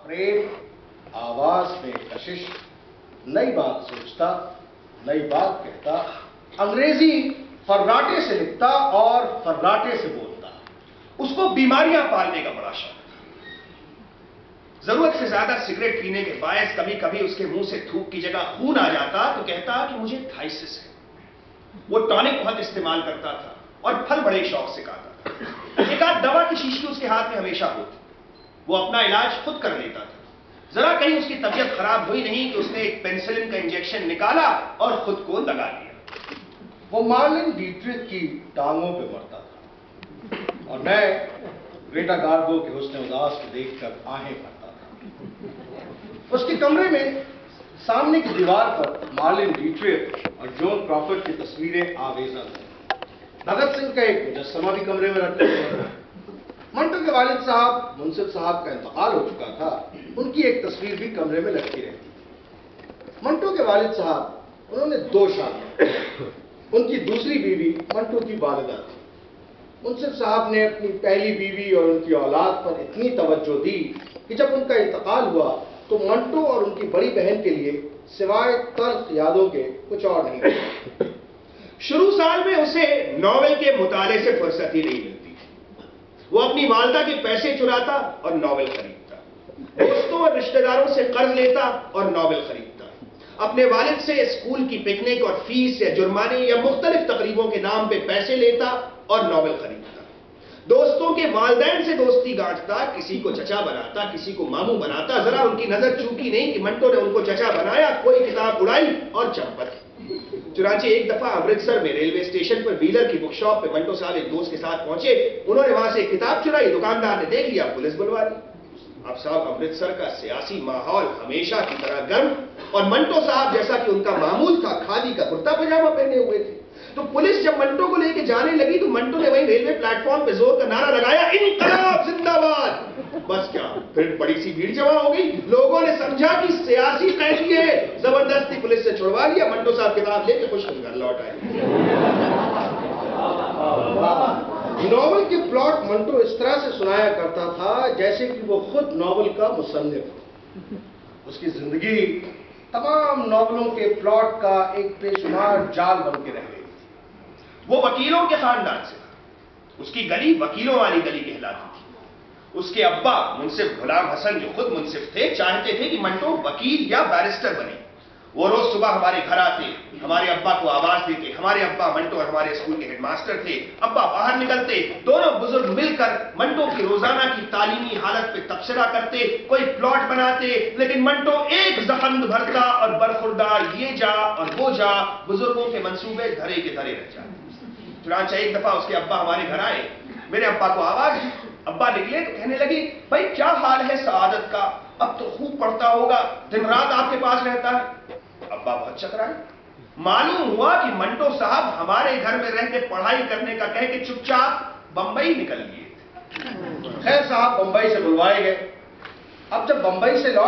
Frame, आवाज में कशिश, नई बात सोचता, नई बात कहता, अंग्रेजी फर्राटे से लिखता और फर्राटे से बोलता। उसको बीमारियां पालने का बड़ा शौक था। जरूरत से ज्यादा सिगरेट पीने के बायस कभी कभी उसके मुंह से थूक की जगह खून आ जाता तो कहता कि मुझे थाइसिस है। वो टॉनिक बहुत इस्तेमाल करता था और फल बड़े शौक से खाता था। एक आध दवा की शीशी उसके हाथ में हमेशा होती। वो अपना इलाज खुद कर लेता था। जरा कहीं उसकी तबीयत खराब हुई नहीं कि उसने एक पेनिसिलिन का इंजेक्शन निकाला और खुद को लगा लिया। वो मार्लिन डीट्रिक की टांगों पे मरता था और मैं ग्रेटा गार्बो के हुस्न उदास को देखकर आहें भरता था। उसके कमरे में सामने की दीवार पर मार्लिन डीट्रिक और जॉन क्रॉफर्ड की तस्वीरें आवेजा थी। भगत सिंह का एक मुजस्समा भी कमरे में रखा हुआ था। मंटो के वालिद साहब मुंसिफ साहब का इंतकाल हो चुका था। उनकी एक तस्वीर भी कमरे में लटकी रहती थी। मंटो के वालिद साहब, उन्होंने 2 शादियां। उनकी दूसरी बीवी मंटो की वालिदा थी। मुंसिफ साहब ने अपनी पहली बीवी और उनकी औलाद पर इतनी तवज्जो दी कि जब उनका इंतकाल हुआ तो मंटो और उनकी बड़ी बहन के लिए सिवाय तल्ख यादों के कुछ और नहीं था। शुरू साल में उसे नॉवेल के मुताले से फुर्सत ही नहीं मिलती थी। वो अपनी वालदा के पैसे चुराता और नॉवेल खरीदता, दोस्तों और रिश्तेदारों से कर्ज लेता और नॉवेल खरीदता, अपने वालिद से स्कूल की पिकनिक और फीस या जुर्माने या मुख्तलिफ तकरीबों के नाम पे पैसे लेता और नॉवेल खरीदता, दोस्तों के वालिदैन से दोस्ती गांठता, किसी को चचा बनाता, किसी को मामू बनाता। जरा उनकी नजर चूकी नहीं कि मंटो ने उनको चचा बनाया, कोई किताब उड़ाई और चंपत। चुनांचे एक दफा अमृतसर में रेलवे स्टेशन पर व्हीलर की बुक शॉप पे मंटो साहब एक दोस्त के साथ पहुंचे। उन्होंने वहां से एक किताब चुराई, दुकानदार ने देख लिया, पुलिस बुलवा दी। अब साहब अमृतसर का सियासी माहौल हमेशा की तरह गर्म और मंटो साहब जैसा कि उनका मामूल था खादी का कुर्ता पजामा पहने हुए थे। तो पुलिस जब मंटो को लेके जाने लगी तो मंटो ने वहीं रेलवे प्लेटफॉर्म पे जोर का नारा लगाया, इनकलाब जिंदाबाद। बस क्या, फिर बड़ी सी भीड़ जमा हो गई। लोगों ने समझा कि सियासी कैदी है, जबरदस्ती पुलिस से छुड़वा लिया। मंटो साहब किताब लेके खुश घर लौट आए। नॉवल के प्लॉट मंटो इस तरह से सुनाया करता था जैसे कि वो खुद नॉवल का मुसन्निफ हो। उसकी जिंदगी तमाम नॉवलों के प्लॉट का एक बेशुमार जाल बन के रह गई। वो वकीलों के खानदान से था। उसकी गली वकीलों वाली गली कहलाती थी। उसके अब्बा मुंसिफ गुलाम हसन, जो खुद मुंसिफ थे, चाहते थे कि मंटो वकील या बैरिस्टर बने। वो रोज सुबह हमारे घर आते, हमारे अब्बा को आवाज देते। हमारे अब्बा मंटो और हमारे स्कूल के हेडमास्टर थे। अब्बा बाहर निकलते, दोनों बुजुर्ग मिलकर मंटो की रोजाना की तालीमी हालत पे तबसरा करते, कोई प्लॉट बनाते। लेकिन मंटो एक जखंद भरता और बरखुरदार ये जा और वो जा, बुजुर्गों के मंसूबे धरे के धरे रह जाते। चुनांचे एक दफा उसके अब्बा हमारे घर आए, मेरे अब्बा को आवाज दी। अब्बा निकले तो कहने लगी, भाई क्या हाल है सआदत का, अब तो खूब पढ़ता होगा, दिन रात आपके पास रहता है। अब्बा बहुत चकराए। मालूम हुआ कि मंटो साहब हमारे घर में रह के पढ़ाई करने का कह के चुपचाप बंबई निकल लिए। खैर साहब बंबई से बुलवाए गए। अब जब बंबई से लौट